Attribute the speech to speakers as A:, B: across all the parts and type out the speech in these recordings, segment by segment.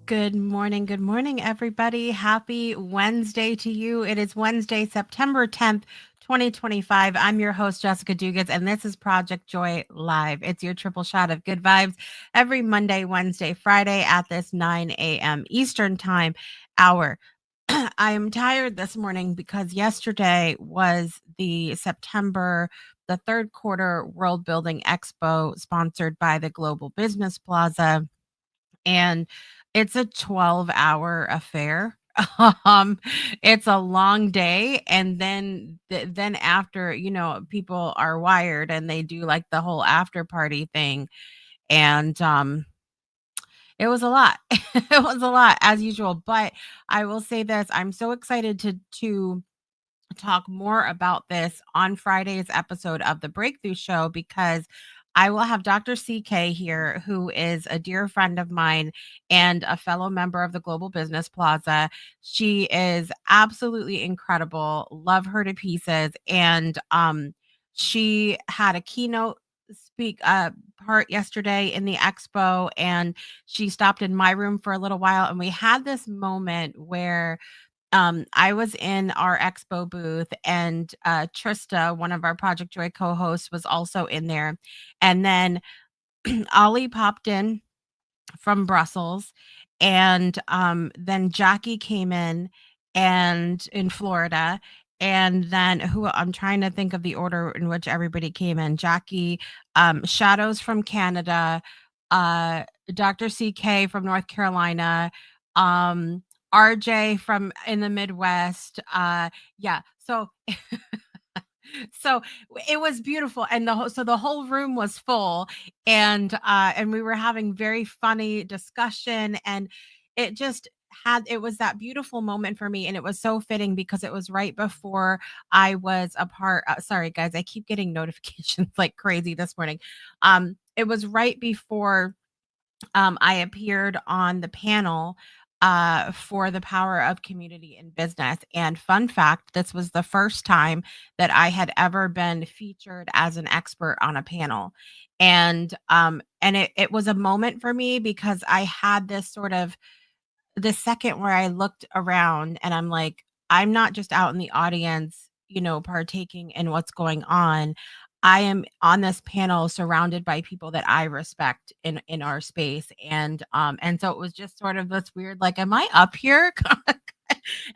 A: Good morning, everybody. Happy Wednesday to you. It is Wednesday, September 10th, 2025. I'm your host, Jessica Dugas, and this is Project Joy Live. It's your triple shot of good vibes every Monday, Wednesday, Friday at this 9 a.m. Eastern Time hour. I am tired this morning because yesterday was the third quarter World Building Expo sponsored by the Global Business Plaza, and it's a 12-hour affair. Um, it's a long day, and then after, people are wired and they do like the whole after party thing, and it was a lot. It was a lot as usual, but I will say this, I'm so excited to talk more about this on Friday's episode of the Breakthrough Show because I will have Dr. CK here, who is a dear friend of mine and a fellow member of the Global Business Plaza. She is absolutely incredible. Love her to pieces. And she had a keynote speak part yesterday in the expo, and she stopped in my room for a little while, and we had this moment where I was in our expo booth, and Trista, one of our Project Joy co-hosts, was also in there. And then Ollie popped in from Brussels, and then Jackie came and in Florida, and then who I'm trying to think of the order in which everybody came in. Jackie, Shadows from Canada, uh, Dr. CK from North Carolina, um, RJ from in the Midwest. Yeah, so it was beautiful, and the whole room was full, and we were having very funny discussion, and it just it was that beautiful moment for me, and it was so fitting because it was right before I was a part sorry guys, I keep getting notifications like crazy this morning. It was right before I appeared on the panel for the power of community in business. And fun fact, this was the first time that I had ever been featured as an expert on a panel. And it was a moment for me because I had this sort of the second where I looked around and I'm like, I'm not just out in the audience, partaking in what's going on. I am on this panel surrounded by people that I respect in our space. And so it was just sort of this weird, like, am I up here?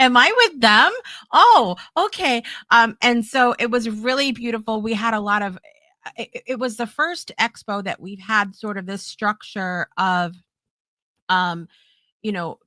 A: Am I with them? Oh, okay. And so it was really beautiful. We had a lot of it was the first expo that we've had sort of this structure of um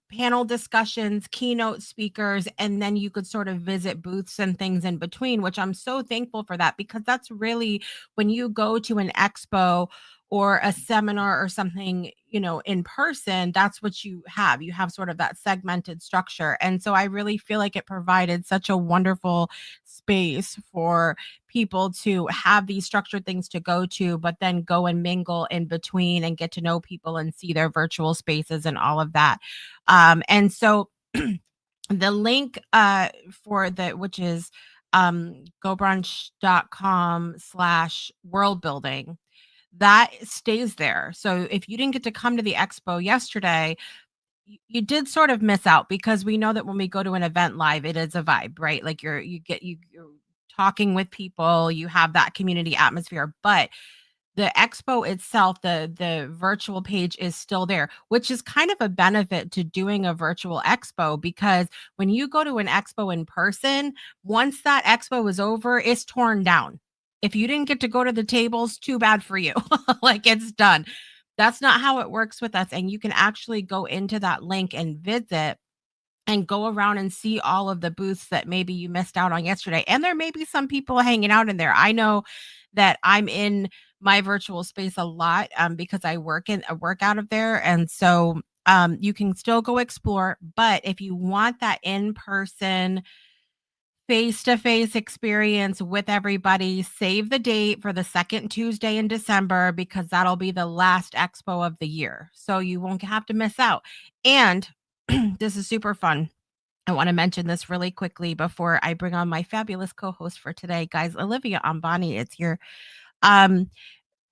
A: panel discussions, keynote speakers, and then you could sort of visit booths and things in between, which I'm so thankful for that because that's really when you go to an expo or a seminar or something, in person, that's what you have. You have sort of that segmented structure. And so I really feel like it provided such a wonderful space for people to have these structured things to go to, but then go and mingle in between and get to know people and see their virtual spaces and all of that. And so the link for the which is gobrunch.com/world building that stays there. So if you didn't get to come to the expo yesterday, you did sort of miss out because we know that when we go to an event live, it is a vibe, right? Like you're talking with people, you have that community atmosphere, but the expo itself, the virtual page is still there, which is kind of a benefit to doing a virtual expo because when you go to an expo in person, once that expo is over, it's torn down. If you didn't get to go to the tables, too bad for you. Like it's done. That's not how it works with us. And you can actually go into that link and visit and go around and see all of the booths that maybe you missed out on yesterday. And there may be some people hanging out in there. I know that I'm in my virtual space a lot because I work out of there. And so you can still go explore. But if you want that in person, face to face experience with everybody, save the date for the second Tuesday in December because that'll be the last expo of the year. So you won't have to miss out. And this is super fun. I want to mention this really quickly before I bring on my fabulous co-host for today, guys. Olivia Ambani is here. Um,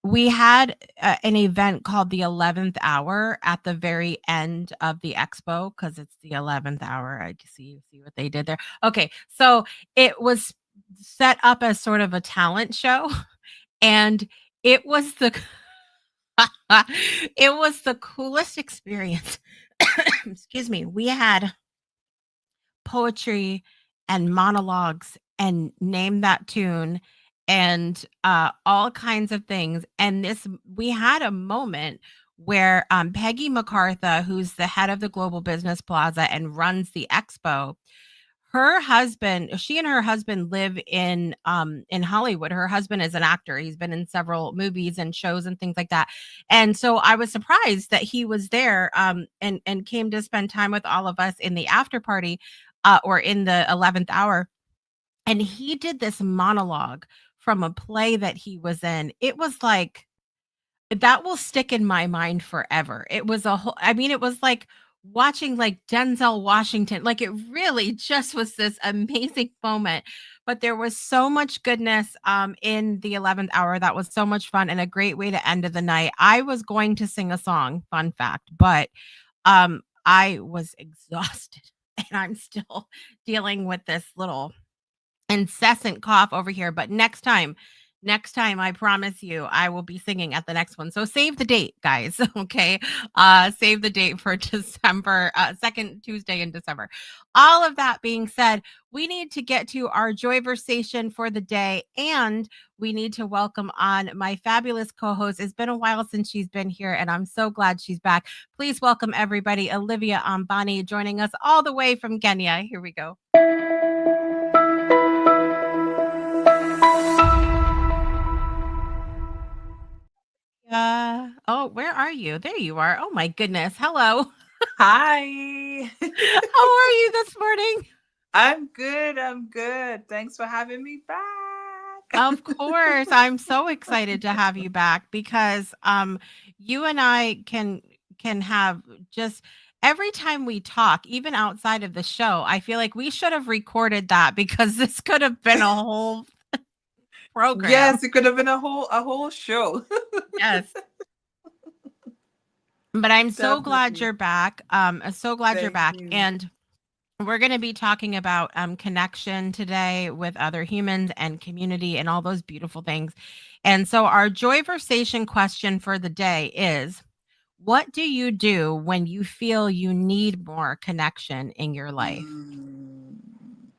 A: we had an event called the 11th hour at the very end of the expo because it's the 11th hour. I see what they did there. Okay, so it was set up as sort of a talent show, and it was the it was the coolest experience. Excuse me. We had poetry and monologues and name that tune and all kinds of things. And this, we had a moment where Peggy MacArthur, who's the head of the Global Business Plaza and runs the expo, her husband, she and her husband live in Hollywood. Her husband is an actor. He's been in several movies and shows and things like that. And so I was surprised that he was there and came to spend time with all of us in the after party or in the 11th hour. And he did this monologue from a play that he was in. It was like that will stick in my mind forever. It was a whole, I mean, it was like watching like Denzel Washington. Like it really just was this amazing moment. But there was so much goodness in the 11th hour. That was so much fun and a great way to end of the night. I was going to sing a song, fun fact, but I was exhausted and I'm still dealing with this little incessant cough over here. But next time, I promise you, I will be singing at the next one. So save the date, guys. Okay. Save the date for December, second Tuesday in December. All of that being said, we need to get to our joyversation for the day. And we need to welcome on my fabulous co-host. It's been a while since she's been here, and I'm so glad she's back. Please welcome everybody, Olivia Ambani, joining us all the way from Kenya. Here we go. Oh, where are you? There you are. Oh my goodness. Hello.
B: Hi.
A: How are you this morning?
B: I'm good. I'm good. Thanks for having me back.
A: Of course. I'm so excited to have you back because you and I can have just every time we talk, even outside of the show, I feel like we should have recorded that because this could have been a whole program.
B: Yes, it could have been a whole show.
A: Yes. But I'm so glad
B: Definitely.
A: you're back. So glad you're
B: Thank
A: back.
B: you.
A: And we're going to be talking about connection today with other humans and community and all those beautiful things. And so, our joyversation question for the day is: what do you do when you feel you need more connection in your life?
B: Mm.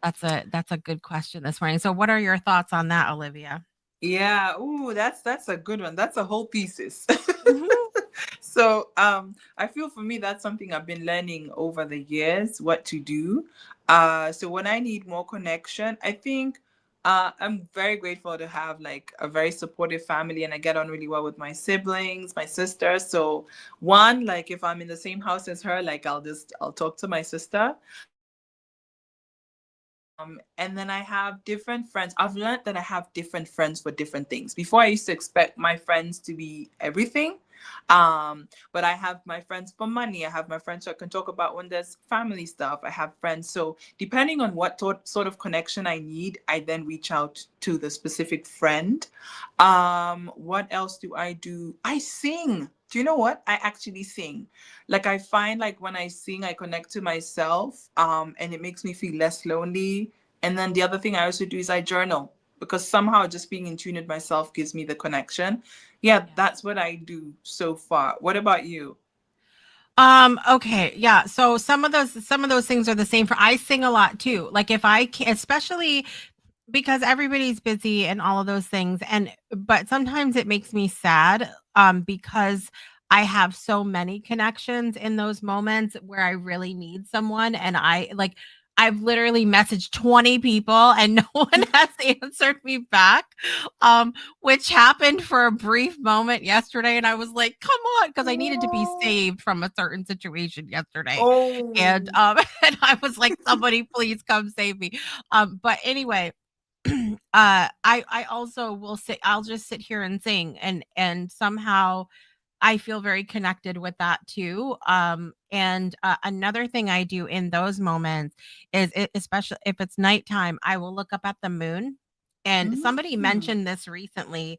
A: That's a good question this morning. So, what are your thoughts on that, Olivia?
B: Yeah. Ooh, that's a good one. That's a whole thesis.
A: Mhm.
B: So I feel for me that's something I've been learning over the years what to do. So when I need more connection, I think I'm very grateful to have like a very supportive family, and I get on really well with my siblings, my sister. So one, like if I'm in the same house as her, like I'll talk to my sister. And then I have different friends. I've learned that I have different friends for different things. Before I used to expect my friends to be everything. But I have my friends for money. I have my friends who I can talk about when there's family stuff. I have friends. So depending on what sort of connection I need, I then reach out to the specific friend. What else do I do? I sing. Do you know what? I actually sing. Like I find like when I sing, I connect to myself, and it makes me feel less lonely. And then the other thing I also do is I journal, because somehow just being in tune with myself gives me the connection. Yeah,
A: Yeah.
B: that's what I do so far. What about you?
A: Okay, yeah. So some of those things are the same for I sing a lot too. Like if I can, especially because everybody's busy and all of those things, and but sometimes it makes me sad because I have so many connections in those moments where I really need someone, and I've literally messaged 20 people and no one has answered me back, which happened for a brief moment yesterday, and I was like, come on, because I needed to be
B: Oh,
A: saved from a certain situation yesterday, and
B: oh,
A: and I was like, somebody please come save me. But anyway, I also will say I'll just sit here and sing, and somehow I feel very connected with that too. And another thing I do in those moments is, especially if it's nighttime, I will look up at the moon. And somebody
B: mm,
A: mentioned this recently.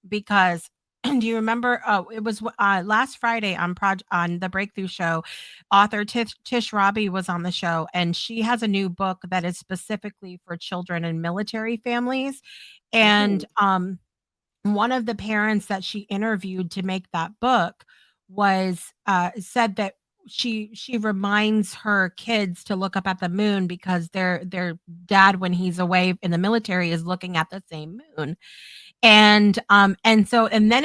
A: because do you remember? Oh, it was last Friday on the Breakthrough Show. Author Tish Robbie was on the show, and she has a new book that is specifically for children in military families. And
B: Ooh.
A: one of the parents that she interviewed to make that book was said that she reminds her kids to look up at the moon because their dad, when he's away in the military, is looking at the same moon. And then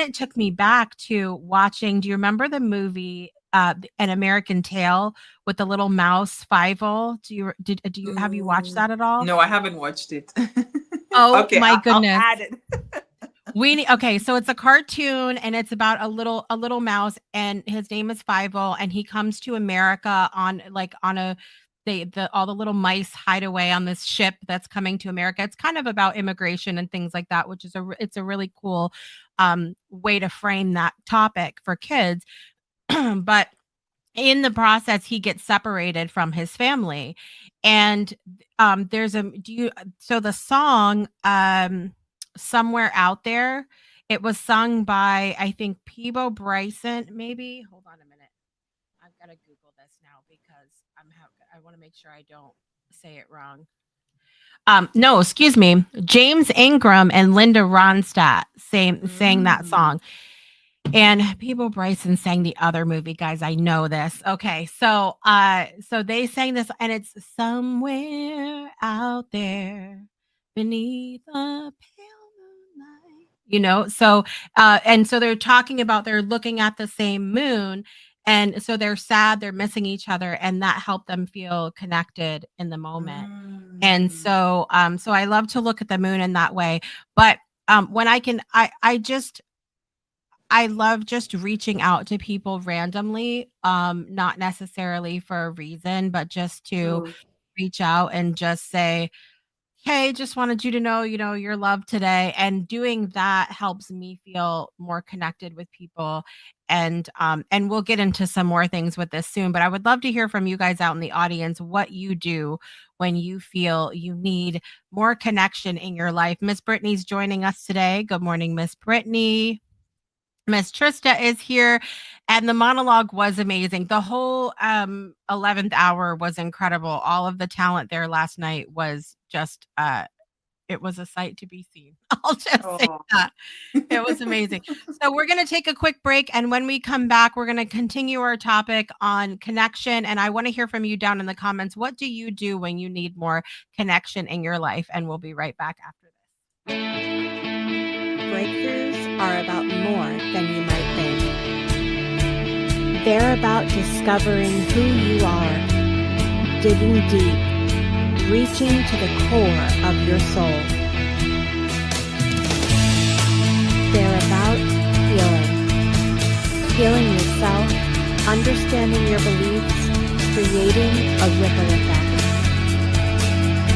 A: it took me back to watching, do you remember the movie An American Tale with the little mouse Fievel? Do you have you watched
B: Mm,
A: that at all?
B: no, I haven't watched it.
A: Oh
B: Okay,
A: my
B: I'll
A: goodness.
B: add it.
A: Okay, so it's a cartoon and it's about a little mouse, and his name is Fievel, and he comes to America on a the all the little mice hide away on this ship that's coming to America. It's kind of about immigration and things like that, which is it's a really cool way to frame that topic for kids. But in the process he gets separated from his family, and there's a do you so the song Somewhere Out There, it was sung by, I think, Peebo Bryson, maybe. Hold on a minute, I've got to Google this now because I want to make sure I don't say it wrong. No, excuse me, James Ingram and Linda Ronstadt sang that
B: Mm.
A: song. And People Bryson sang the other movie, guys. I know this. Okay, so they sang this, and it's somewhere out there beneath a pale moonlight. And so they're talking about they're looking at the same moon, and so they're sad, they're missing each other, and that helped them feel connected in the moment. And
B: Mm.
A: so I love to look at the moon in that way. But when I love just reaching out to people randomly, not necessarily for a reason, but just to
B: True.
A: reach out and just say, "Hey, just wanted you to know, you're loved today." And doing that helps me feel more connected with people. And we'll get into some more things with this soon, but I would love to hear from you guys out in the audience what you do when you feel you need more connection in your life. Miss Brittany's joining us today. Good morning, Miss Brittany. Miss Trista is here, and the monologue was amazing. The whole 11th hour was incredible. All of the talent there last night was just it was a sight to be seen. I'll just say
B: Oh.
A: that. It was amazing. So we're going to take a quick break, and when we come back, we're going to continue our topic on connection, and I want to hear from you down in the comments. What do you do when you need more connection in your life? And we'll be right back after this. Breakthroughs are about more than you might think. They're about discovering who you are, digging deep, reaching to the core of your soul. They're about healing yourself, understanding your beliefs, creating a ripple effect.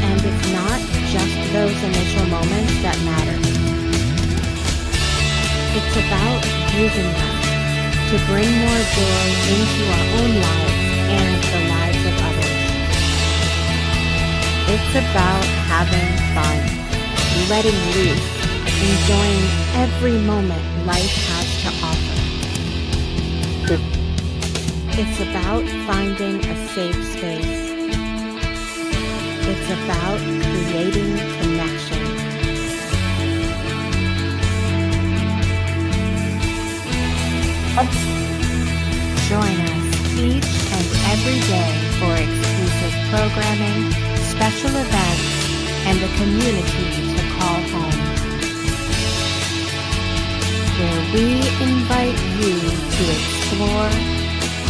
A: And it's not just those initial moments that matter. It's about using them to bring more joy into our own lives and the lives of others. It's about having fun, letting loose, enjoying every moment life has to offer. It's about finding a safe space. It's about creating connection. Join us each and every day for exclusive programming, special events, and a community to call home, where we invite you to explore,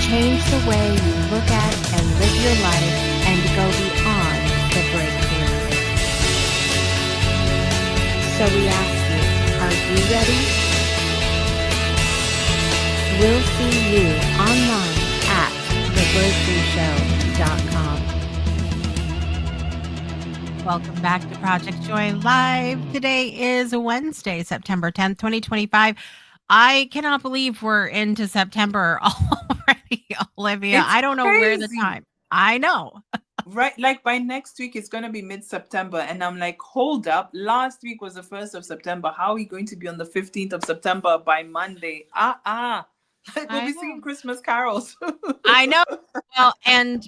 A: change the way you look at and live your life, and go beyond the breakthrough. So we ask you, are you ready? We'll see you online at thebreakthroughshow.com. Welcome back to Project Joy Live. Today is Wednesday, September 10th, 2025. I cannot believe we're into September already, Olivia.
B: It's
A: I don't know where the
B: crazy.
A: time. I know.
B: right, like by next week it's gonna be mid-September, and I'm like, hold up, last week was the 1st of September. How are we going to be on the 15th of September by Monday? Like we'll
A: I
B: be
A: know.
B: singing Christmas carols.
A: I know. Well, and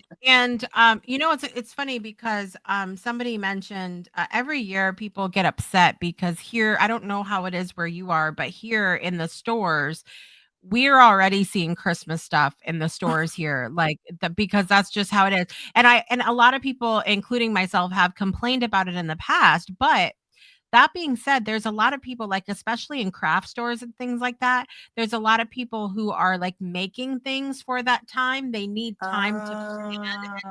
A: you know, it's funny because somebody mentioned every year people get upset because here, I don't know how it is where you are, but here in the stores, we're already seeing Christmas stuff in the stores here, like because that's just how it is. And a lot of people, including myself, have complained about it in the past, but that being said, there's a lot of people, like, especially in craft stores and things like that, there's a lot of people who are, like, making things for that time. They need time to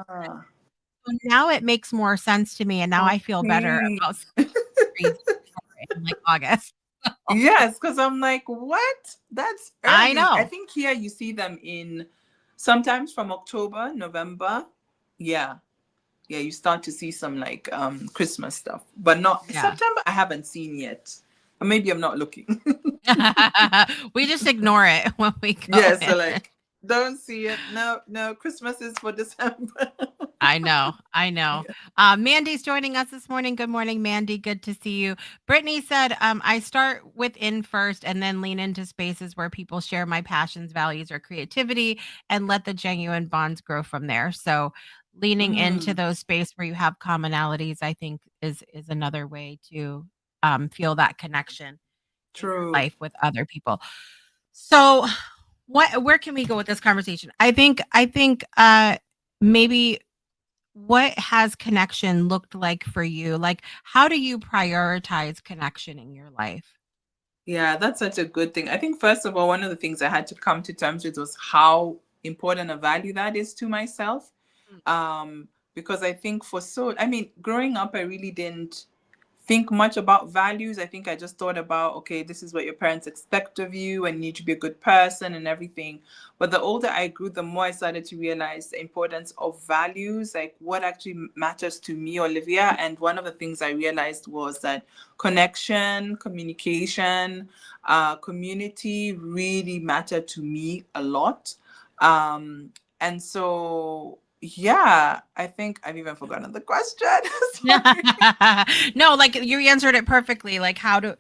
B: Ah,
A: so now it makes more sense to me, and now I feel better
B: okay.
A: about trees in, like, August.
B: Yes, because I'm like, what? That's
A: I
B: early. I
A: know.
B: think here you see them in sometimes from October, November. Yeah. Yeah, you start to see some like Christmas stuff. But not
A: Yeah.
B: September, I haven't seen yet. Or maybe I'm not looking.
A: We just ignore it when we go
B: Yeah, so
A: in.
B: like don't see it. No, no, Christmas is for December.
A: I know, I know.
B: Yeah.
A: Mandy's joining us this morning. Good morning, Mandy. Good to see you. Brittany said, I start within first and then lean into spaces where people share my passions, values, or creativity and let the genuine bonds grow from there. So leaning into
B: Mm,
A: those space where you have commonalities, I think is another way to feel that connection in your
B: true.
A: life with other people. So where can we go with this conversation? I think maybe what has connection looked like for you? Like, how do you prioritize connection in your life?
B: Yeah, that's such a good thing. I think, first of all, one of the things I had to come to terms with was how important a value that is to myself.
A: Mm.
B: Because I think I mean, growing up, I really didn't think much about values. I think I just thought about, okay, this is what your parents expect of you and you need to be a good person and everything. But the older I grew, the more I started to realize the importance of values, like what actually matters to me, Olivia. And one of the things I realized was that connection, communication, community really mattered to me a lot. And so, yeah, I think I've even forgotten the question. Sorry.
A: No, like you answered it perfectly. Like how do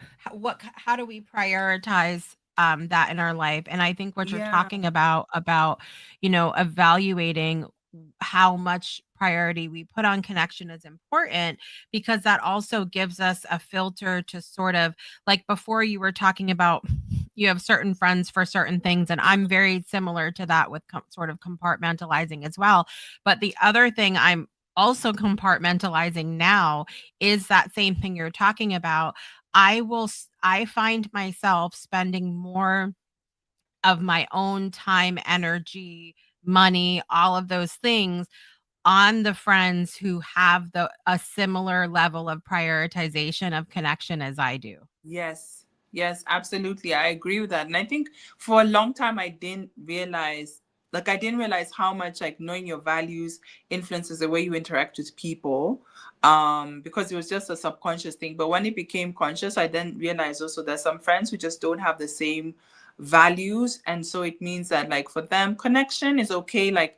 A: we prioritize that in our life? And I think what you're
B: Yeah.
A: talking about, you know, evaluating how much priority we put on connection is important because that also gives us a filter to sort of like before you were talking about you have certain friends for certain things and I'm very similar to that with sort of compartmentalizing as well. But the other thing I'm also compartmentalizing now is that same thing you're talking about. I find myself spending more of my own time, energy, money, all of those things on the friends who have a similar level of prioritization of connection as I do.
B: Yes, yes, absolutely. I agree with that. And I think for a long time, I didn't realize how much like knowing your values influences the way you interact with people, because it was just a subconscious thing. But when it became conscious, I then realized also there's some friends who just don't have the same values. And so it means that like for them, connection is okay. Like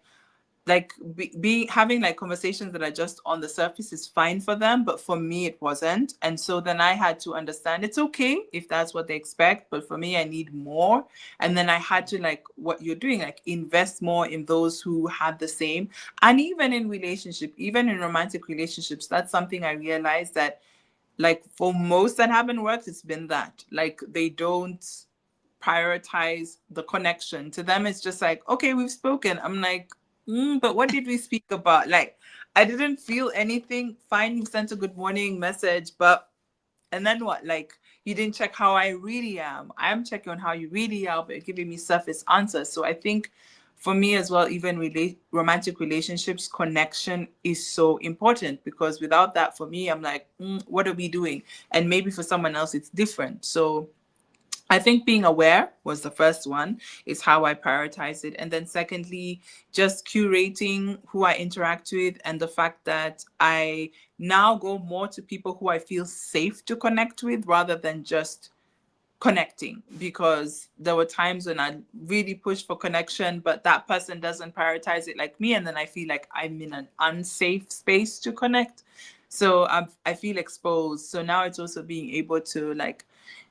B: be having like conversations that are just on the surface is fine for them, but for me it wasn't. And so then I had to understand it's okay if that's what they expect, but for me I need more. And then I had to, like what you're doing, like invest more in those who had the same. And even in relationship, even in romantic relationships, that's something I realized that like for most that haven't worked, it's been that like they don't prioritize the connection. To them, it's just like, okay, we've spoken. I'm like, but what did we speak about? Like, I didn't feel anything. Fine, you sent a good morning message, but and then what? Like, you didn't check how I really am. I'm checking on how you really are, but you're giving me surface answers. So I think for me as well, even romantic relationships, connection is so important because without that, for me, I'm like, what are we doing? And maybe for someone else, it's different. So I think being aware was the first one, is how I prioritize it. And then secondly, just curating who I interact with and the fact that I now go more to people who I feel safe to connect with rather than just connecting, because there were times when I really pushed for connection, but that person doesn't prioritize it like me, and then I feel like I'm in an unsafe space to connect. So I feel exposed. So now it's also being able to like,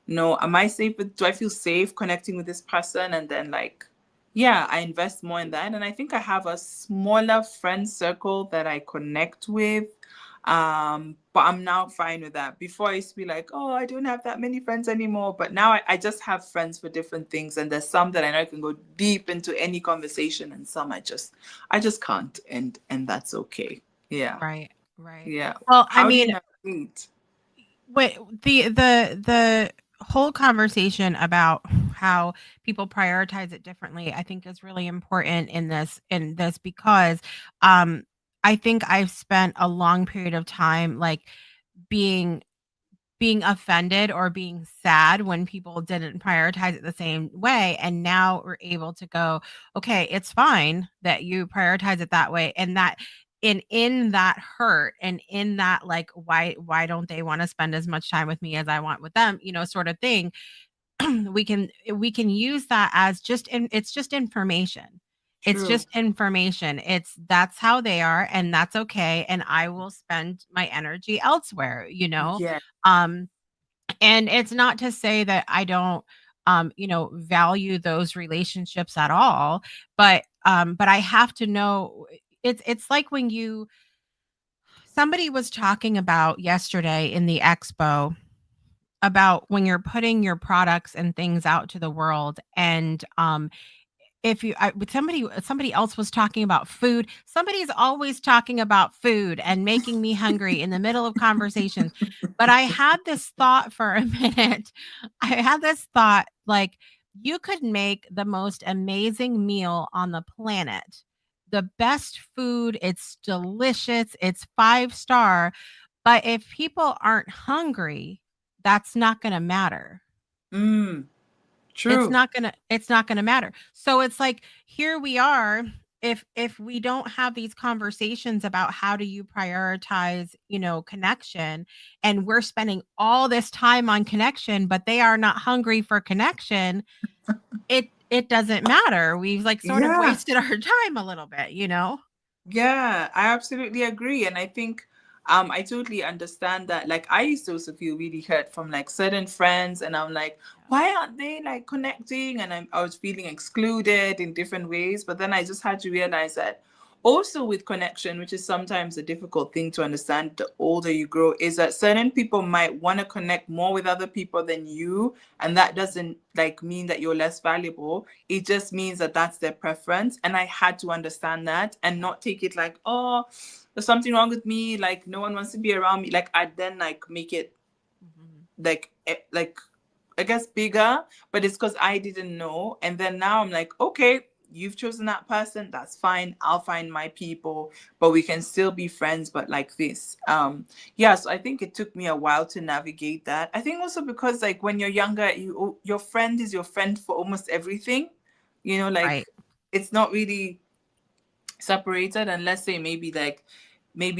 B: no, am I safe with, do I feel safe connecting with this person? And then like, yeah, I invest more in that. And I think I have a smaller friend circle that I connect with. But I'm now fine with that. Before I used to be like, oh, I don't have that many friends anymore. But now I just have friends for different things. And there's some that I know I can go deep into any conversation, and some I just can't. And that's okay. Yeah.
A: Right. Right.
B: Yeah.
A: Well, I
B: How do you
A: mean,
B: navigate?
A: wait, the whole conversation about how people prioritize it differently, I think is really important in this because um I think I've spent a long period of time like being being offended or being sad when people didn't prioritize it the same way, and now we're able to go, okay, it's fine that you prioritize it that way, and that in that hurt and in that like why don't they want to spend as much time with me as I want with them, sort of thing. We can use that as it's just information. It's
B: True.
A: just information. It's that's how they are, and that's okay, and I will spend my energy elsewhere,
B: Yeah.
A: um and it's not to say that I don't value those relationships at all, but I have to know. It's like when you somebody was talking about yesterday in the expo about when you're putting your products and things out to the world, and if you with somebody else was talking about food. Somebody's always talking about food and making me hungry in the middle of conversations. But I had this thought for a minute. I had this thought like, you could make the most amazing meal on the planet, the best food, it's delicious, it's 5 star, but if people aren't hungry, that's not going to matter.
B: Mm,
A: It's
B: true.
A: not gonna it's not gonna matter. So it's like, here we are, if we don't have these conversations about how do you prioritize, connection, and we're spending all this time on connection, but they are not hungry for connection, it doesn't matter. We've like sort of
B: Yeah.
A: wasted our time a little bit, you know?
B: Yeah, I absolutely agree. And I think I totally understand that. Like I used to also feel really hurt from like certain friends, and I'm like, why aren't they like connecting? And I was feeling excluded in different ways. But then I just had to realize that also with connection, which is sometimes a difficult thing to understand the older you grow, is that certain people might want to connect more with other people than you. And that doesn't like mean that you're less valuable. It just means that that's their preference. And I had to understand that and not take it like, oh, there's something wrong with me. Like no one wants to be around me. Like I then like make it
A: Mhm.
B: like I guess bigger, but it's because I didn't know. And then now I'm like, okay, you've chosen that person. That's fine. I'll find my people, but we can still be friends, but like this. Yeah, so I think it took me a while to navigate that. I think also because like when you're younger, your friend is your friend for almost everything. Like
A: Right.
B: it's not really separated, and let's say maybe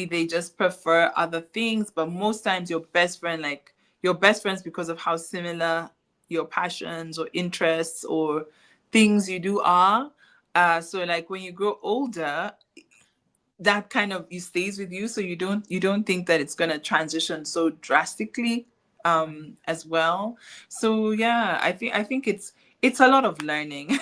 B: they just prefer other things, but most times your best friend, like your best friends because of how similar your passions or interests or things you do are. So like when you grow older, that kind of you stays with you, so you don't think that it's going to transition so drastically
A: Right.
B: as well. So yeah, I think it's a lot of learning.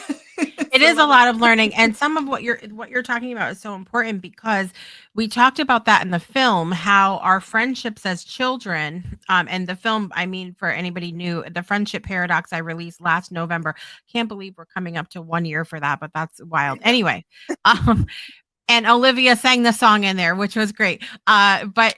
A: It
B: It's a
A: is a
B: lot of
A: lot of learning, and some of what you're talking about is so important because we talked about that in the film, how our friendships as children, and the film, I mean, for anybody new, the Friendship Paradox I released last November. Can't believe we're coming up to 1 year for that, but that's wild. Anyway, um, and Olivia sang the song in there, which was great. But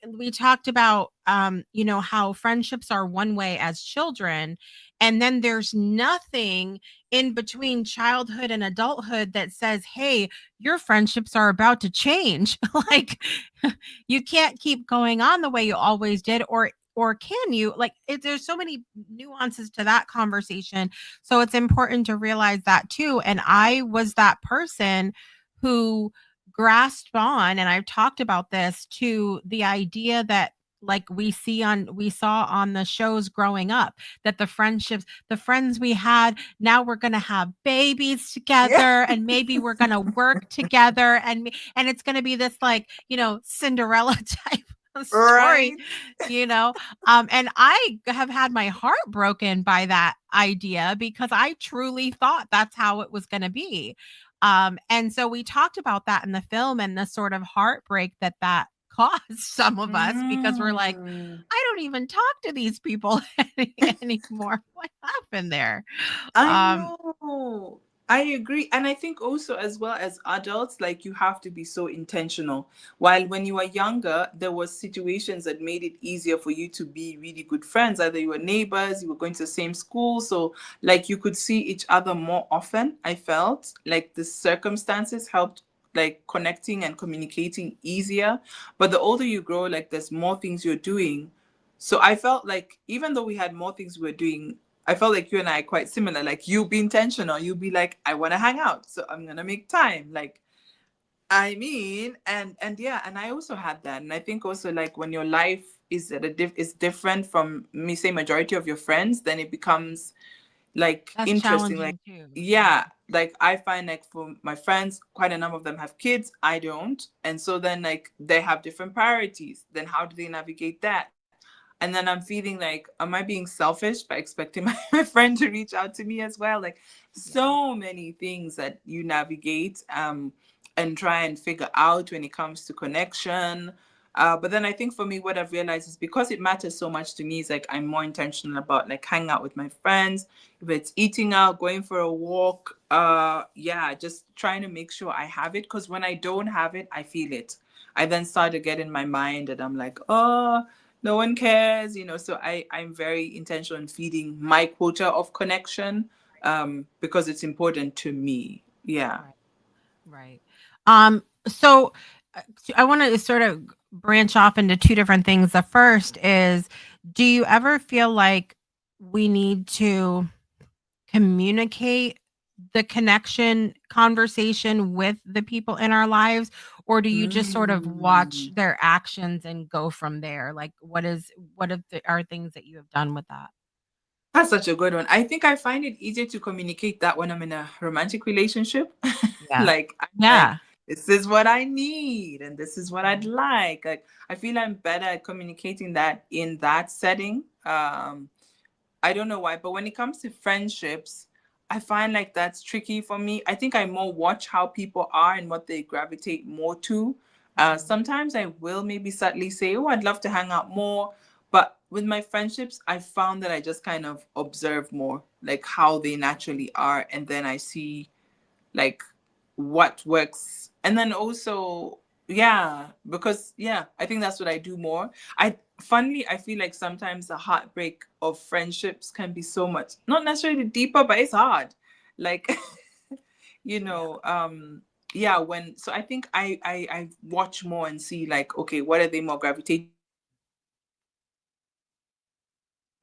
A: we talked about, how friendships are one way as children, and then there's nothing in between childhood and adulthood that says, "Hey, your friendships are about to change." Like, you can't keep going on the way you always did, or can you? Like, there's so many nuances to that conversation, so it's important to realize that too. And I was that person who grasped on, and I've talked about this, to the idea that like we saw on the shows growing up, that the friends we had, now we're going to have babies
B: Yeah.
A: together, and maybe we're going to work together, and it's going to be this, like, Cinderella type of story,
B: Right.
A: and I have had my heart broken by that idea, because I truly thought that's how it was going to be. And so we talked about that in the film, and the sort of heartbreak that caused some of us, because we're like,
B: Mm.
A: I don't even talk to these people anymore. What happened there?
B: I
A: Um,
B: know. I agree. And I think also, as well as adults, like you have to be so intentional. While when you were younger, there was situations that made it easier for you to be really good friends. Either you were neighbors, you were going to the same school. So like you could see each other more often. I felt like the circumstances helped like connecting and communicating easier. But the older you grow, like there's more things you're doing. So I felt like even though we had more things we were doing, I felt like you and I are quite similar. Like you be intentional. You be like, I want to hang out, so I'm gonna make time. Like, I mean, and yeah, and I also had that, and I think also like when your life is at is different from me, say majority of your friends, then it becomes like
A: that's
B: interesting. Like,
A: challenging too.
B: yeah, like I find like for my friends, quite a number of them have kids. I don't, and so then like they have different priorities. Then how do they navigate that? And then I'm feeling like, am I being selfish by expecting my friend to reach out to me as well? Like
A: Yeah.
B: so many things that you navigate and try and figure out when it comes to connection. But then I think for me, what I've realized is because it matters so much to me, is like I'm more intentional about like hanging out with my friends. If it's eating out, going for a walk, yeah, just trying to make sure I have it. Because when I don't have it, I feel it. I then start to get in my mind and I'm like, oh, no one cares, so I'm very intentional in feeding my quota of connection, because it's important to me. Yeah.
A: Right. Right. So I want to sort of branch off into two different things. The first is, do you ever feel like we need to communicate the connection conversation with the people in our lives, or do you just sort of watch
B: Mm.
A: their actions and go from there? Like, are things that you have done with that?
B: That's such a good one. I think I find it easier to communicate that when I'm in a romantic relationship.
A: Yeah.
B: Like I'm like,
A: Yeah.
B: this is what I need and this is what I'd
A: Mhm.
B: like. Like I feel I'm better at communicating that in that setting. I don't know why, but when it comes to friendships, I find like that's tricky for me. I think I more watch how people are and what they gravitate more to.
A: Mhm.
B: Sometimes I will maybe subtly say, oh, I'd love to hang out more. But with my friendships, I found that I just kind of observe more, like how they naturally are. And then I see like what works. And then also, yeah, because yeah, I think that's what I do more. I feel like sometimes the heartbreak of friendships can be so much, not necessarily deeper, but it's hard. Like, you
A: Yeah.
B: know, yeah, when so I think I watch more and see like, okay, what are they more gravitating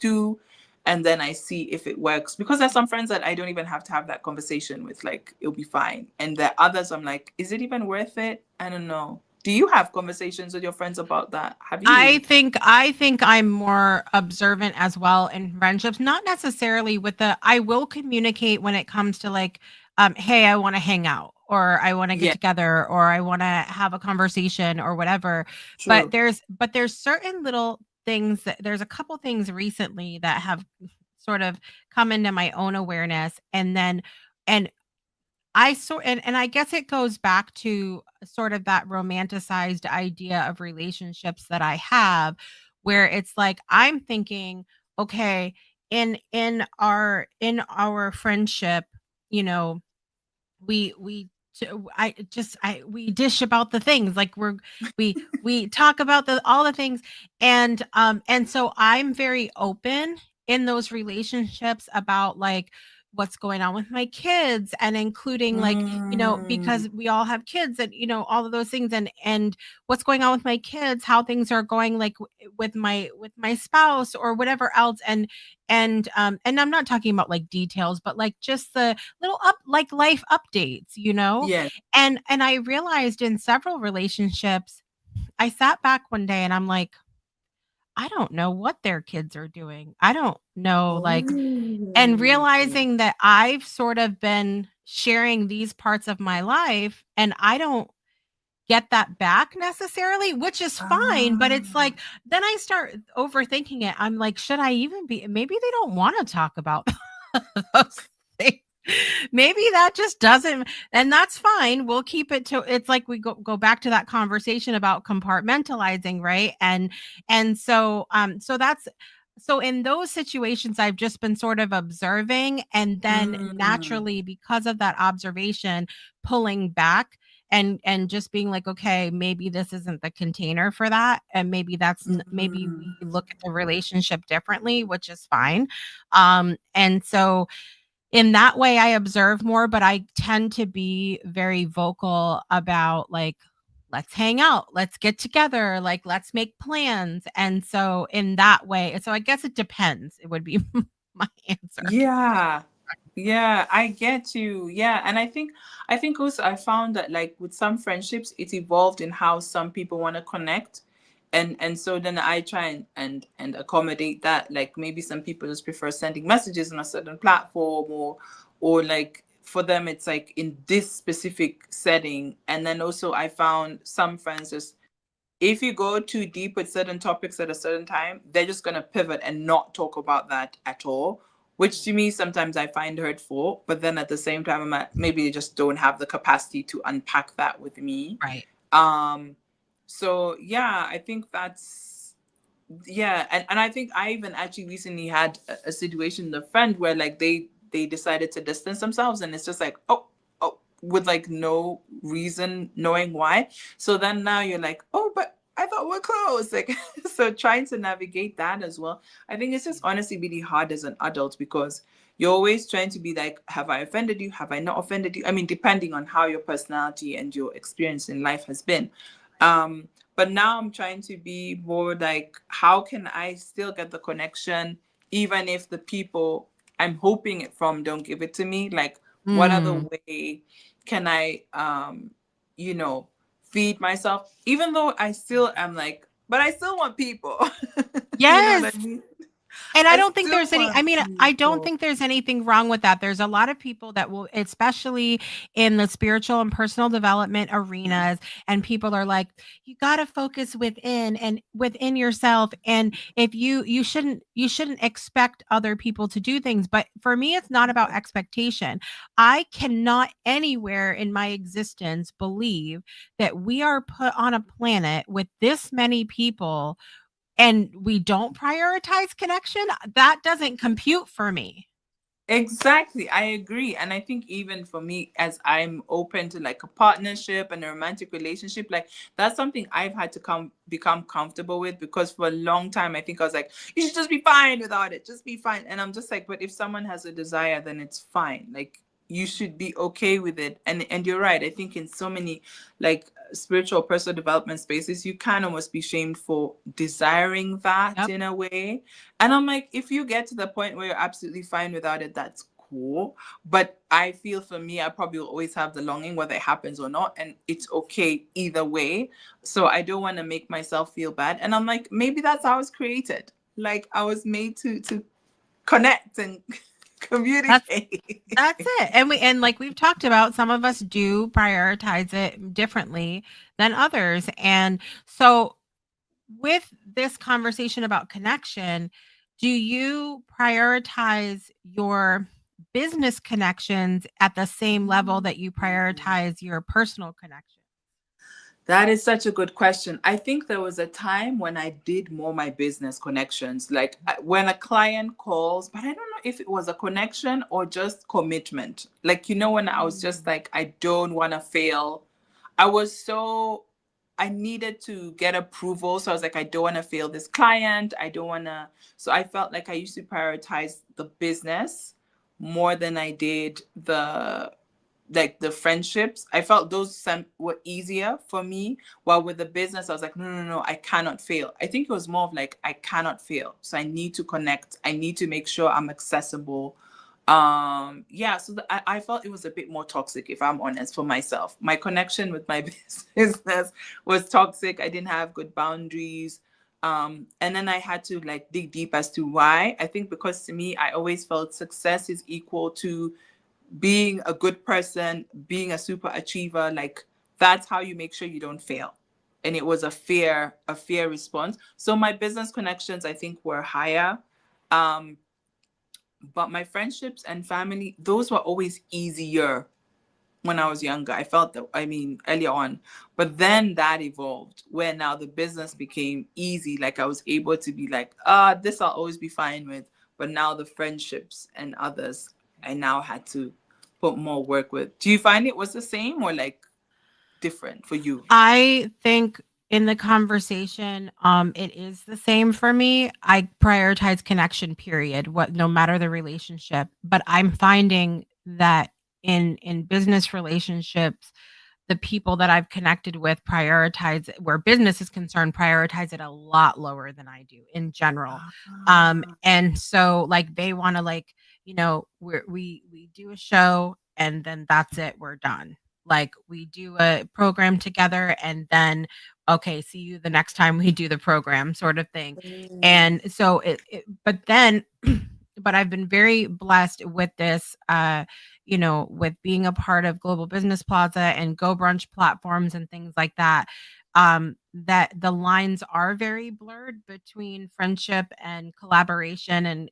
B: to, and then I see if it works, because there's some friends that I don't even have to have that conversation with, like it'll be fine, and there are others I'm like, is it even worth it? I don't know. Do you have conversations with your friends about that? Have you?
A: I think I'm more observant as well in friendships, not necessarily with I will communicate when it comes to, like, hey, I want to hang out, or I want to get
B: Yeah,
A: together, or I want to have a conversation, or whatever. But
B: true.
A: there's certain little things there's a couple things recently that have sort of come into my own awareness, and and I guess it goes back to sort of that romanticized idea of relationships that I have, where it's like I'm thinking, okay, in our friendship, you know, we t- we dish about the things, like we talk about all the things, and so I'm very open in those relationships about, like, what's going on with my kids, and including, like,
B: Mm,
A: because we all have kids, and all of those things, and what's going on with my kids, how things are going, like, with my spouse or whatever else, and I'm not talking about, like, details, but, like, just the little like, life updates.
B: yeah.
A: And I realized in several relationships, I sat back one day and I'm like, I don't know what their kids are doing. I don't know, like, and
B: Oh.
A: realizing that I've sort of been sharing these parts of my life and I don't get that back necessarily, which is fine, but it's
B: Ah.
A: like then I start overthinking it. I'm like, should I even be, maybe they don't want to talk about those things. Maybe that just doesn't, and that's fine. We'll keep it to, it's like we go back to that conversation about compartmentalizing, right? And so so that's, so in those situations I've just been sort of observing and then
B: Mm,
A: naturally because of that observation pulling back and just being like, okay, maybe this isn't the container for that, and maybe maybe
B: mm.
A: we look at the relationship differently, which is fine. And so in that way I observe more, but I tend to be very vocal about like, let's hang out, let's get together, like let's make plans. And so in that way, so I guess it depends. It would be my answer.
B: Yeah. Yeah, I get you. Yeah, and I think also I found that like with some friendships it evolved in how some people want to connect. And so then I try and accommodate that. Like maybe some people just prefer sending messages on a certain platform, or like for them it's like in this specific setting. And then also I found some friends just, if you go too deep with certain topics at a certain time, they're just going to pivot and not talk about that at all, which to me sometimes I find hurtful. But then at the same time, maybe they just don't have the capacity to unpack that with me.
A: Right.
B: Um, so yeah, I think that's, yeah. And I think I even actually recently had a situation with a friend where like they decided to distance themselves, and it's just like, oh, with like no reason knowing why. So then now you're like, oh, but I thought we're close. Like, so trying to navigate that as well. I think it's just honestly really hard as an adult, because you're always trying to be like, have I offended you? Have I not offended you? I mean, depending on how your personality and your experience in life has been. But now I'm trying to be more like, how can I still get the connection, even if the people I'm hoping it from don't give it to me? Like, what other
A: Mm.
B: way can I, you know, feed myself? Even though I still am like, but I still want people. You know what
A: Yes.
B: I mean?
A: And I
B: I
A: don't think
B: still
A: there's any, I
B: want
A: mean, I don't
B: people.
A: think there's anything wrong with that. There's a lot of people that will, especially in the spiritual and personal development arenas, and people are like, you got to focus within and within yourself. And if you shouldn't expect other people to do things. But for me, it's not about expectation. I cannot anywhere in my existence believe that we are put on a planet with this many people and we don't prioritize connection, that doesn't compute for me.
B: Exactly, I agree. And I think even for me, as I'm open to like a partnership and a romantic relationship, like that's something I've had to become comfortable with, because for a long time I think I was like, you should just be fine without it, just be fine. And I'm just like, but if someone has a desire, then it's fine. Like you should be okay with it. And you're right. I think in so many like spiritual personal development spaces, you can almost be shamed for desiring that
A: Yep.
B: in a way. And I'm like, if you get to the point where you're absolutely fine without it, that's cool. But I feel for me, I probably will always have the longing, whether it happens or not. And it's okay either way. So I don't want to make myself feel bad. And I'm like, maybe that's how I was created. Like I was made to connect and
A: That's
B: communicate.
A: that's it. And like we've talked about, some of us do prioritize it differently than others. And so with this conversation about connection, do you prioritize your business connections at the same level that you prioritize your personal connection?
B: That is such a good question. I think there was a time when I did more my business connections, like when a client calls, but I don't know if it was a connection or just commitment. Like, when I was just like, I don't want to fail. I was so, I needed to get approval. So I was like, I don't want to fail this client. I don't want to. So I felt like I used to prioritize the business more than I did the friendships. I felt those were easier for me. While with the business, I was like, no, no, no, I cannot fail. I think it was more of like, I cannot fail. So I need to connect. I need to make sure I'm accessible. Yeah, so I felt it was a bit more toxic, if I'm honest, for myself. My connection with my business was toxic. I didn't have good boundaries. And then I had to like dig deep as to why. I think because to me, I always felt success is equal to being a good person, being a super achiever. Like that's how you make sure you don't fail. And it was a fair response. So my business connections, I think, were higher. Um, but my friendships and family, those were always easier when I was younger. I felt that, I mean, earlier on. But then that evolved where now the business became easy. Like I was able to be like, this I'll always be fine with. But now the friendships and others, I now had to put more work with. Do you find it was the same or like different for you?
A: I think in the conversation, it is the same for me. I prioritize connection, period. What no matter the relationship. But I'm finding that in business relationships, the people that I've connected with prioritize where business is concerned, prioritize it a lot lower than I do in general.
B: Ah,
A: And so like they want to like, we do a show and then that's it, we're done. Like we do a program together and then okay, see you the next time we do the program sort of thing.
B: mm,
A: And so but then but I've been very blessed with this with being a part of Global Business Plaza and Go Brunch platforms and things like that, that the lines are very blurred between friendship and collaboration and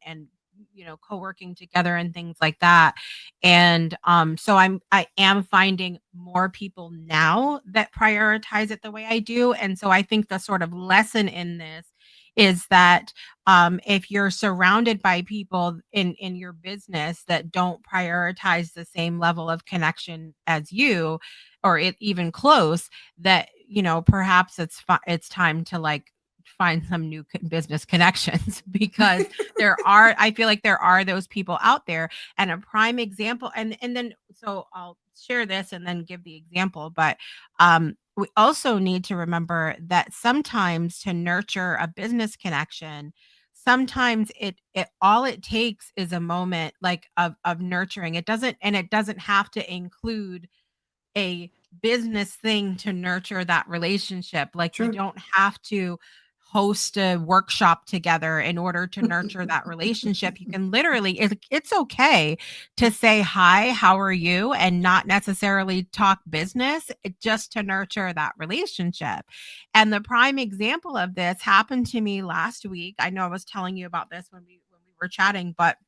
A: co-working together and things like that. And so I am finding more people now that prioritize it the way I do. And so I think the sort of lesson in this is that if you're surrounded by people in your business that don't prioritize the same level of connection as you or even close, that perhaps it's time to like find some new business connections because I feel like there are those people out there. And a prime example, and then so I'll share this and then give the example. But we also need to remember that sometimes to nurture a business connection, sometimes it all it takes is a moment like of nurturing. It doesn't have to include a business thing to nurture that relationship. Like you
B: true.
A: don't have to host a workshop together in order to nurture that relationship. You can literally, it's okay to say, hi, how are you? And not necessarily talk business, just to nurture that relationship. And the prime example of this happened to me last week. I know I was telling you about this when we were chatting, but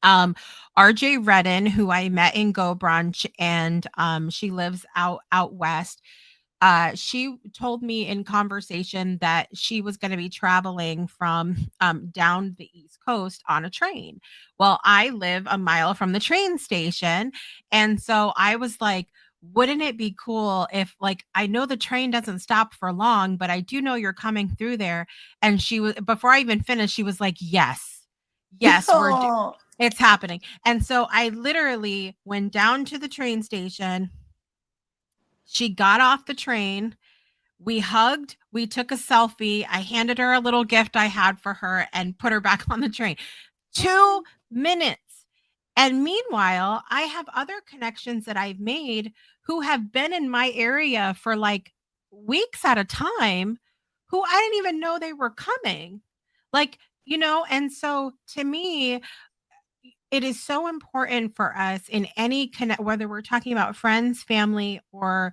A: um RJ Redden, who I met in Go Brunch, and she lives out west. She told me in conversation that she was going to be traveling from down the East Coast on a train. Well, I live a mile from the train station, and so I was like, wouldn't it be cool if, like, I know the train doesn't stop for long, but I do know you're coming through there. And she was, before I even finished, she was like, yes,
B: Oh,
A: it's happening. And so I literally went down to the train station. She got off the train. We hugged, we took a selfie. I handed her a little gift I had for her and put her back on the train. 2 minutes. And meanwhile, I have other connections that I've made who have been in my area for like weeks at a time who I didn't even know they were coming. Like, and so to me, it is so important for us in any connect, whether we're talking about friends, family, or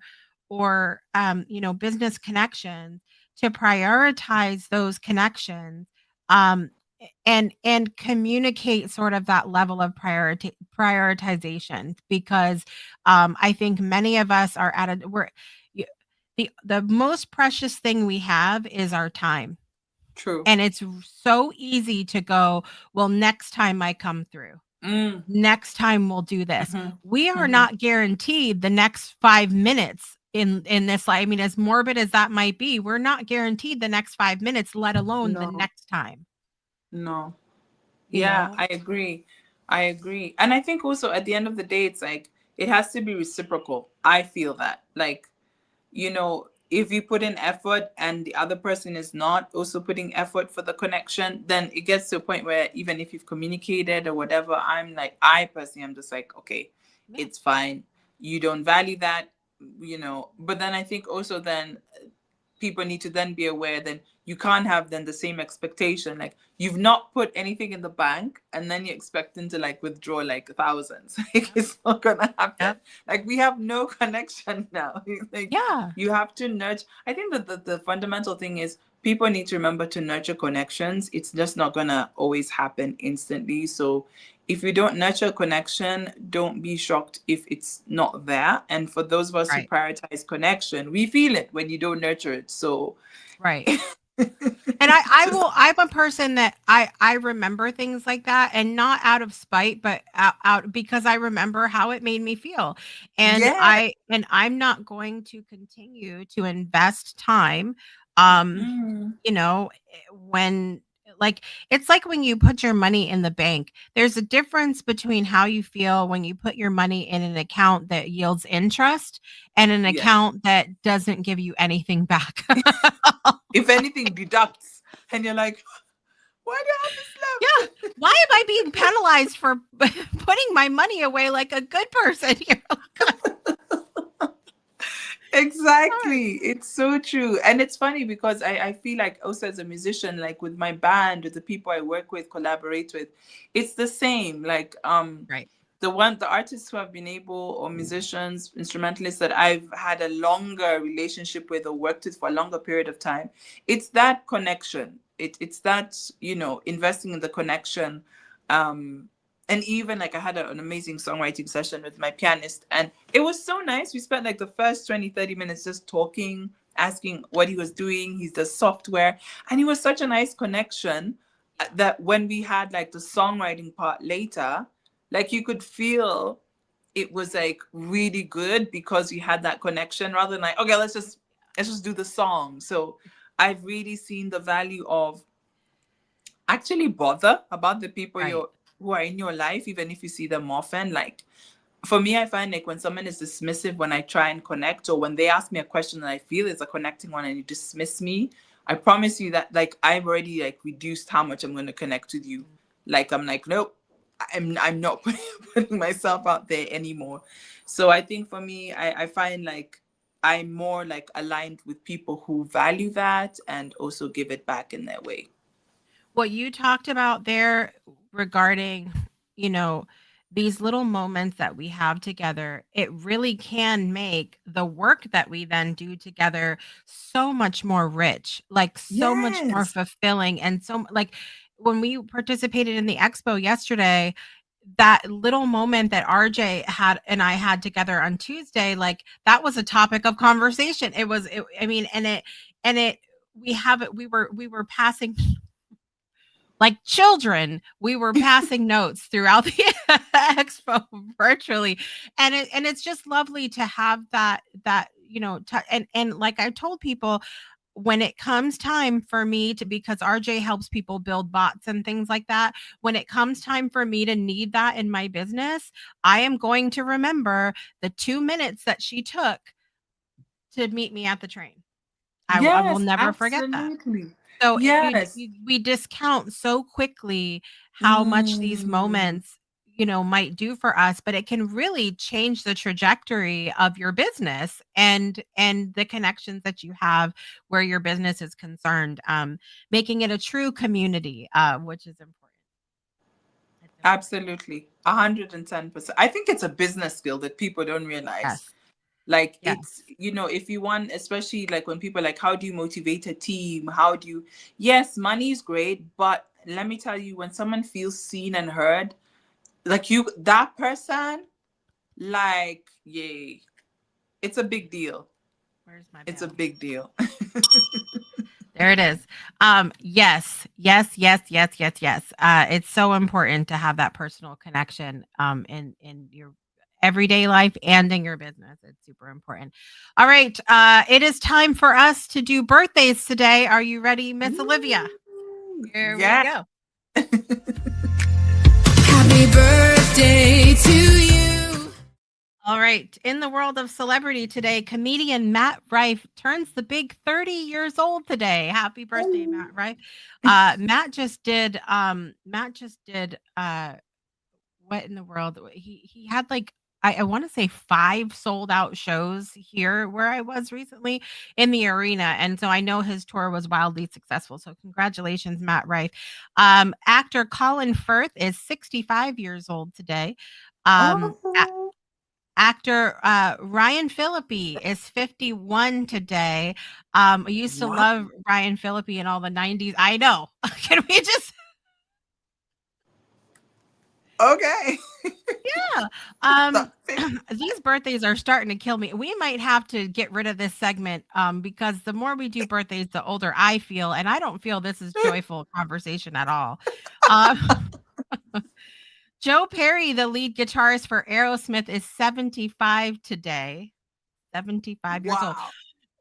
A: business connections, to prioritize those connections, um and communicate sort of that level of prioritization, because I think many of us are at a we're y- the most precious thing we have is our time.
B: true.
A: And it's so easy to go, well, next time I come through,
B: Mm,
A: next time we'll do this.
B: mm-hmm,
A: We are
B: mm-hmm.
A: not guaranteed the next 5 minutes in this life. I mean, as morbid as that might be, we're not guaranteed the next 5 minutes, let alone the
B: No,
A: next time,
B: no.
A: you
B: Yeah,
A: know?
B: I agree. I agree. And I think also at the end of the day, it's like it has to be reciprocal. I feel that. Like, if you put in effort and the other person is not also putting effort for the connection, then it gets to a point where even if you've communicated or whatever, I personally am just like, okay,
A: Yeah.
B: it's fine. You don't value that, but then I think also then people need to then be aware, then you can't have then the same expectation. Like you've not put anything in the bank and then you're expecting to like withdraw like thousands. Like
A: Yep.
B: it's not gonna happen.
A: Yep.
B: Like we have no connection now. Like
A: Yeah.
B: you have to nurture. I think that the fundamental thing is people need to remember to nurture connections. It's just not gonna always happen instantly. So if you don't nurture connection, don't be shocked if it's not there. And for those of us who
A: Right.
B: prioritize connection, we feel it when you don't nurture it. So
A: Right. And I
B: just
A: will, I'm a person that I remember things like that, and not out of spite, but out because I remember how it made me feel. And
B: yeah.
A: I'm not going to continue to invest time, um,
B: Mm,
A: when, like, it's like when you put your money in the bank. There's a difference between how you feel when you put your money in an account that yields interest and an
B: yes.
A: account that doesn't give you anything back.
B: If anything deducts and you're like, why do I have
A: Yeah.
B: this left?
A: Why am I being penalized for putting my money away like a good person? You're like,
B: Exactly. It's so true. And it's funny because I feel like also as a musician, like with my band, with the people I work with, collaborate with, it's the same. Like
A: right.
B: the artists who have been able, or musicians, instrumentalists that I've had a longer relationship with or worked with for a longer period of time, it's that connection. It's that, investing in the connection. And even like I had an amazing songwriting session with my pianist, and it was so nice. We spent like the first 20-30 minutes just talking, asking what he was doing. He's the software, and it was such a nice connection
A: Yeah.
B: that when we had like the songwriting part later, like you could feel it was like really good because we had that connection rather than like, okay, let's just do the song. So I've really seen the value of actually bother about the people
A: Right.
B: who are in your life, even if you see them often. Like for me, I find like when someone is dismissive when I try and connect, or when they ask me a question that I feel is a connecting one and you dismiss me, I promise you that like I've already like reduced how much I'm going to connect with you. Like I'm like, nope, I'm not putting myself out there anymore. So I think for me, I find like I'm more like aligned with people who value that and also give it back in their way.
A: What you talked about there regarding, you know, these little moments that we have together, it really can make the work that we then do together so much more rich, like so much more
B: Yes.
A: fulfilling. And so, like, when we participated in the expo yesterday, that little moment that RJ had and I had together on Tuesday, like that was a topic of conversation. I mean, and it, we have it, we were passing like children, we were passing notes throughout the expo virtually, and it's just lovely to have that and like I told people, when it comes time for me to, because RJ helps people build bots and things like that, when it comes time for me to need that in my business, I am going to remember the 2 minutes that she took to meet me at the train. I will
B: Yes,
A: never forget that.
B: absolutely.
A: So
B: Yes.
A: we discount so quickly how much these
B: Mm,
A: moments, might do for us, but it can really change the trajectory of your business and the connections that you have where your business is concerned, making it a true community, which is important. It's important.
B: absolutely. 110%. I think it's a business skill that people don't realize.
A: Yes.
B: Like it's,
A: Yes.
B: if you want, especially like when people are like, how do you motivate a team? How do you, yes, money is great, but let me tell you, when someone feels seen and heard, like that person, like, yay, it's a big deal.
A: Where's my
B: It's a
A: bell?
B: big deal.
A: There it is. Yes, yes, yes, yes, yes, yes. It's so important to have that personal connection, in your everyday life and in your business. It's super important. All right, it is time for us to do birthdays today. Are you ready, Miss Olivia? Here we
B: Yeah.
A: go.
C: Happy birthday to you.
A: All right. In the world of celebrity today, comedian Matt Rife turns the big 30 years old today. Happy birthday, Matt Rife. Matt just did what in the world? He had like I want to say 5 sold out shows here where I was recently in the arena. And so I know his tour was wildly successful. So congratulations, Matt Rife. Actor Colin Firth is 65 years old today.
B: Oh,
A: Actor Ryan Phillippe is 51 today. I used to
B: wow.
A: love Ryan Phillippe in all the 90s. I know. Can we just
B: Okay.
A: yeah. Um
B: So,
A: these birthdays are starting to kill me. We might have to get rid of this segment because the more we do birthdays, the older I feel, and I don't feel this is joyful conversation at all. Um Joe Perry, the lead guitarist for Aerosmith, is 75 today. 75 years old.
B: wow.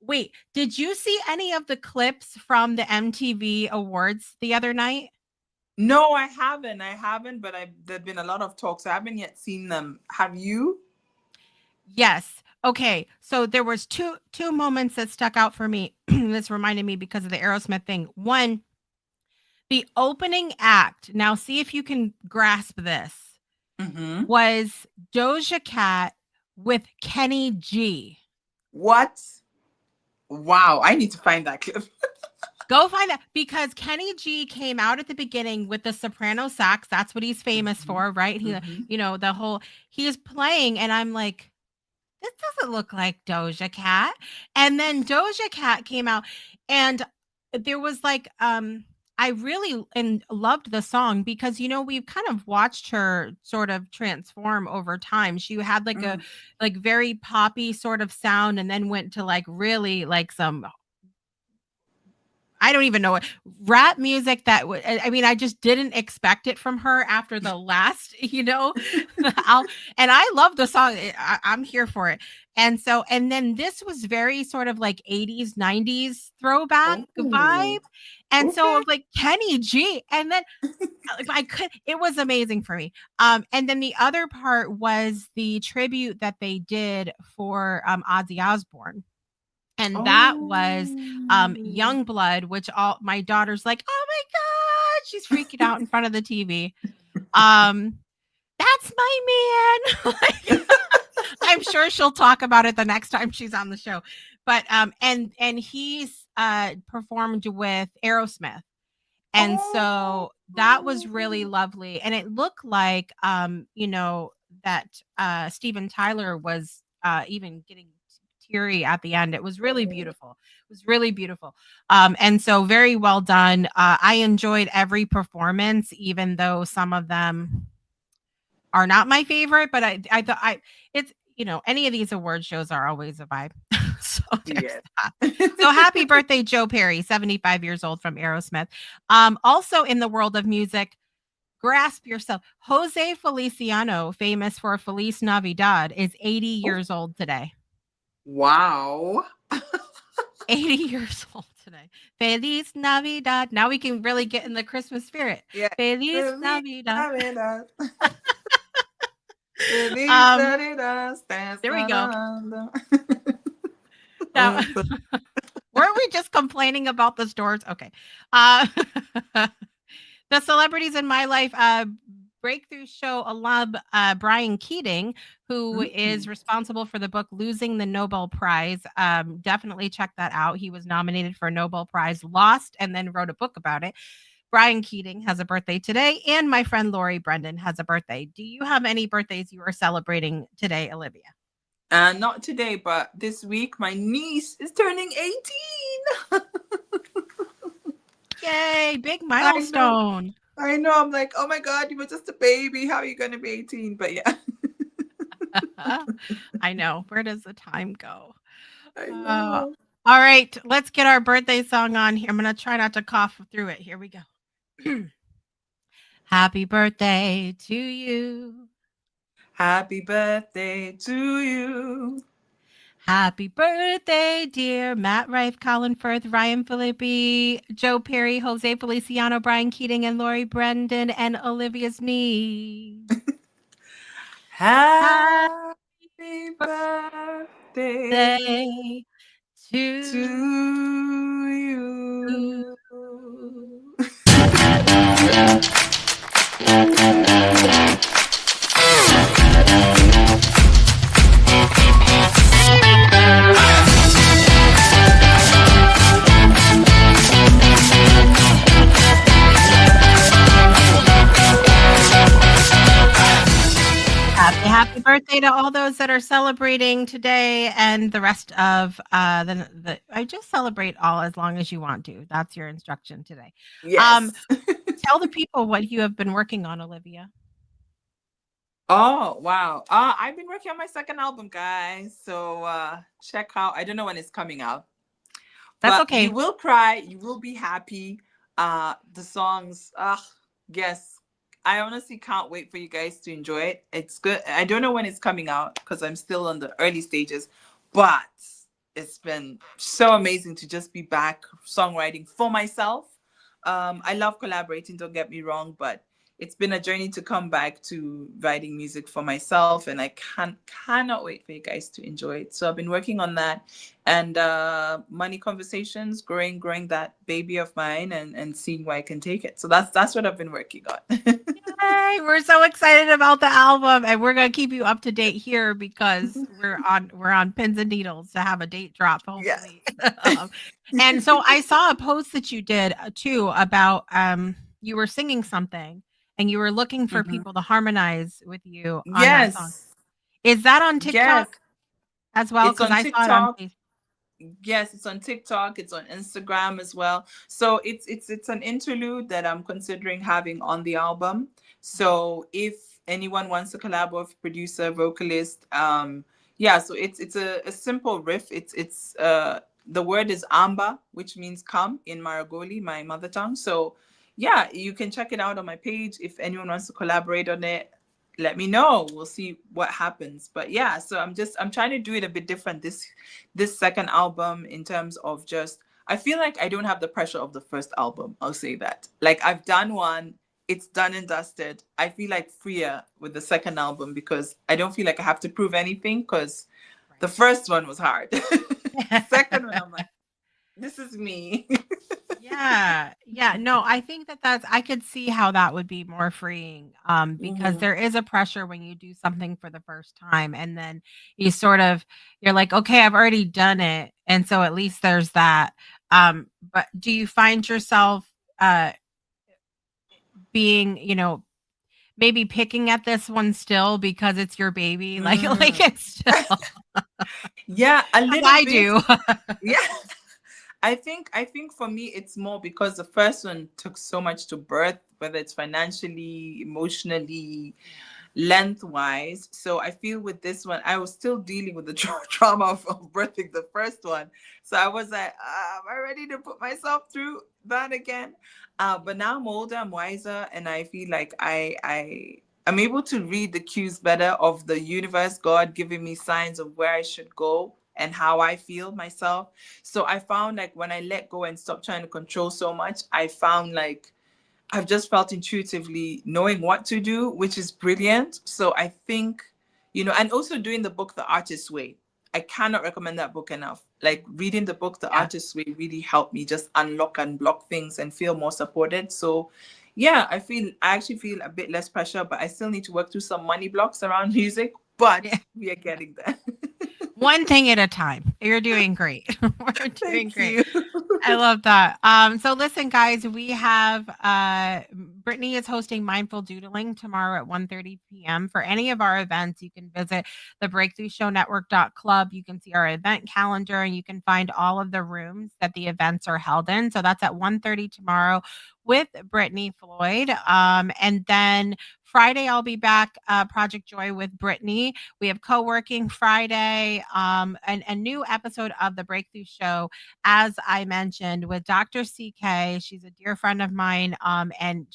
A: Wait, did you see any of the clips from the MTV Awards the other night?
B: No, I haven't. But there've been a lot of talks. I haven't yet seen them. Have you?
A: Yes. Okay. So there was two moments that stuck out for me. This reminded me because of the Aerosmith thing. One, the opening act. Now see if you can grasp this.
B: Mm-hmm.
A: Was Doja Cat with Kenny G.
B: What? Wow. I need to find that clip.
A: Go find that because Kenny G came out at the beginning with the soprano sax. That's what he's famous for, right? He,
B: Mhm.
A: the whole he's playing, and I'm like, this doesn't look like Doja Cat. And then Doja Cat came out, and there was like, I really loved the song because we've kind of watched her sort of transform over time. She had like a
B: Mm.
A: like very poppy sort of sound, and then went to like really like some I don't even know what rap music that would. I mean, I just didn't expect it from her after the last, and I love the song. I'm here for it. And then this was very sort of like 80s, 90s throwback
B: Oh,
A: vibe. And so
B: okay.
A: of like Kenny G. And then it was amazing for me. And then the other part was the tribute that they did for Ozzy Osbourne. And that was
B: Oh.
A: Young Blood, which all my daughter's like, oh my God, she's freaking out in front of the TV. Um, that's my man. Like, I'm sure she'll talk about it the next time she's on the show. But and he's performed with Aerosmith. And so that was really
B: Oh.
A: lovely. And it looked like that Steven Tyler was even getting teary at the end. It was really beautiful. It was really beautiful. And so very well done. I enjoyed every performance, even though some of them are not my favorite, but I thought it's any of these award shows are always a vibe. So there's
B: Yeah.
A: that. So happy birthday, Joe Perry, 75 years old from Aerosmith. Also in the world of music, grasp yourself. Jose Feliciano, famous for Feliz Navidad, is 80
B: Oh,
A: years old today.
B: wow.
A: 80 years old today. Feliz Navidad. Now we can really get in the Christmas spirit.
B: Yeah.
A: Feliz
B: Feliz
A: Navidad.
B: Navidad. Feliz
A: Um,
B: Navidad.
A: there we go.
B: Esperando.
A: Now, weren't we just complaining about the stores? Okay. Uh, the celebrities in my life, breakthrough show alum Brian Keating, who is responsible for the book Losing the Nobel Prize. Definitely check that out. He was nominated for a Nobel Prize, lost, and then wrote a book about it. Brian Keating has a birthday today, and my friend Lori Brendan has a birthday. Do you have any birthdays you are celebrating today, Olivia?
B: Not today, but this week, my niece is turning 18.
A: Yay, big
B: I know.
A: milestone.
B: I know. I'm like, oh my God, you were just a baby. How are you going to be 18? But yeah.
A: I know. Where does the time go?
B: I know.
A: All right, let's get our birthday song on here. I'm going to try not to cough through it. Here we go. Happy birthday to you.
B: Happy birthday to you.
A: Happy birthday, dear Matt Rife, Colin Firth, Ryan Phillippe, Joe Perry, Jose Feliciano, Brian Keating, and Lori Brendan, and Olivia's niece.
B: Happy birthday
A: Day to
B: you.
A: birthday to all those that are celebrating today and the rest of the I just celebrate all as long as you want to. That's your instruction today. Um,
B: Yes.
A: tell the people what you have been working on, Olivia.
B: Oh, wow. I've been working on my second album, guys. So check out. I don't know when it's coming out,
A: That's
B: but you
A: okay.
B: will cry, you will be happy. The songs, yes. I honestly can't wait for you guys to enjoy it. It's good. I don't know when it's coming out because I'm still on the early stages, but it's been so amazing to just be back songwriting for myself. I love collaborating, don't get me wrong, but it's been a journey to come back to writing music for myself, and I cannot wait for you guys to enjoy it. So I've been working on that, and money conversations, growing that baby of mine, and seeing where I can take it. So that's what I've been working on.
A: Yay, we're so excited about the album, and we're gonna keep you up to date here because we're on pins and needles to have a date drop,
B: Yes.
A: hopefully. um, and so I saw a post that you did too about you were singing something and you were looking for
B: Hmm.
A: people to harmonize with you on that song.
B: Yes.
A: Is that on
B: Yes.
A: TikTok as well?
B: It's
A: Because
B: on
A: I saw it on
B: TikTok.
A: Facebook.
B: Yes, it's on TikTok, it's on Instagram as well. So it's an interlude that I'm considering having on the album. So if anyone wants to collaborate with producer, vocalist, yeah, so it's a simple riff. It's the word is amba, which means come in Maragoli, my mother tongue. So yeah, you can check it out on my page. If anyone wants to collaborate on it, let me know. We'll see what happens. But yeah, so I'm trying to do it a bit different this second album in terms of just I feel like I don't have the pressure of the first album. I'll say that. Like I've done one, it's done and dusted. I feel like freer with the second album because I don't feel like I have to prove anything because the first one was hard. The second one, I'm like, this is me.
A: Yeah. Yeah. No, I think I could see how that would be more freeing because
B: Mhm.
A: there is a pressure when you do something for the first time and then you're like, okay, I've already done it. And so at least there's that. But do you find yourself uh being, maybe picking at this one still because it's your baby? Like like
B: Mm.
A: it's still
B: Yeah, a
A: as
B: little
A: I
B: bit.
A: do.
B: Yeah. I think for me it's more because the first one took so much to birth, whether it's financially, emotionally,
A: Yeah.
B: lengthwise. So I feel with this one, I was still dealing with the trauma of birthing the first one. So I was like, am I ready to put myself through that again? But now I'm older, I'm wiser, and I feel like I'm able to read the cues better of the universe, God giving me signs of where I should go and how I feel myself. So I found like when I let go and stop trying to control so much, I found like I've just felt intuitively knowing what to do, which is brilliant. So I think, and also doing the book The Artist's Way. I cannot recommend that book enough. Like reading the book The
A: Yeah.
B: Artist's Way really helped me just unlock and block things and feel more supported. So yeah, I actually feel a bit less pressure, but I still need to work through some money blocks around music, but
A: Yeah.
B: we are getting there.
A: One thing at a time. You're doing great. We're doing
B: Thank
A: great.
B: you.
A: I love that. So listen, guys, we have Brittany is hosting Mindful Doodling tomorrow at 1:30 p.m. For any of our events, you can visit the breakthroughshownetwork.club. You can see our event calendar and you can find all of the rooms that the events are held in. So that's at 1:30 tomorrow with Brittany Floyd. And then Friday, I'll be back, Project Joy with Brittany. We have co-working Friday, and a new episode of the Breakthrough Show, as I mentioned, with Dr. CK. She's a dear friend of mine. And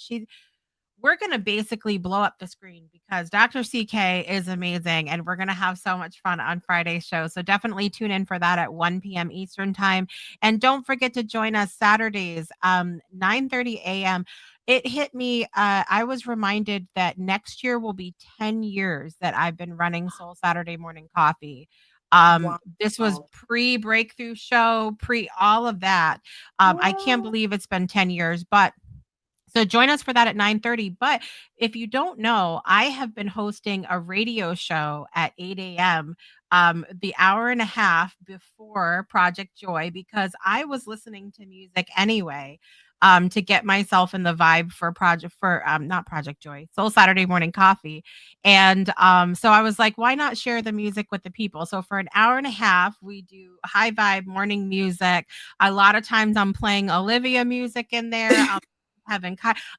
A: we're going to basically blow up the screen because Dr. CK is amazing and we're going to have so much fun on Friday's show. So definitely tune in for that at 1 p.m. Eastern time. And don't forget to join us Saturdays, 9:30 a.m. It hit me. I was reminded that next year will be 10 years that I've been running Soul Saturday Morning Coffee. This was
B: Wow.
A: pre breakthrough show, pre all of that. I can't
B: Wow.
A: believe it's been 10 years, but so join us for that at 9:30. But if you don't know, I have been hosting a radio show at 8 a.m. The hour and a half before Project Joy because I was listening to music anyway. to get myself in the vibe for not Project Joy, Soul Saturday Morning Coffee. And so I was like, why not share the music with the people? So for an hour and a half, we do high vibe morning music. A lot of times I'm playing Olivia music in there.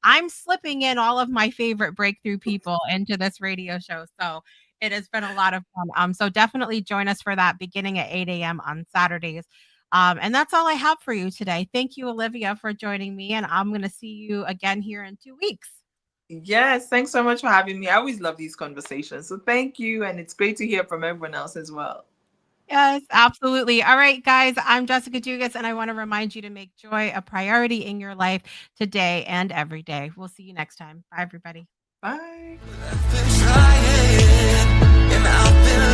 A: I'm slipping in all of my favorite breakthrough people into this radio show. So it has been a lot of fun. So definitely join us for that beginning at 8 a.m. on Saturdays. And that's all I have for you today. Thank you, Olivia, for joining me. And I'm going to see you again here in 2 weeks.
B: Yes, thanks so much for having me. I always love these conversations. So thank you. And it's great to hear from everyone else as well.
A: Yes, absolutely. All right, guys, I'm Jessica Dugas, and I want to remind you to make joy a priority in your life today and every day. We'll see you next time. Bye, everybody.
B: Bye.
C: I've been trying, and I've been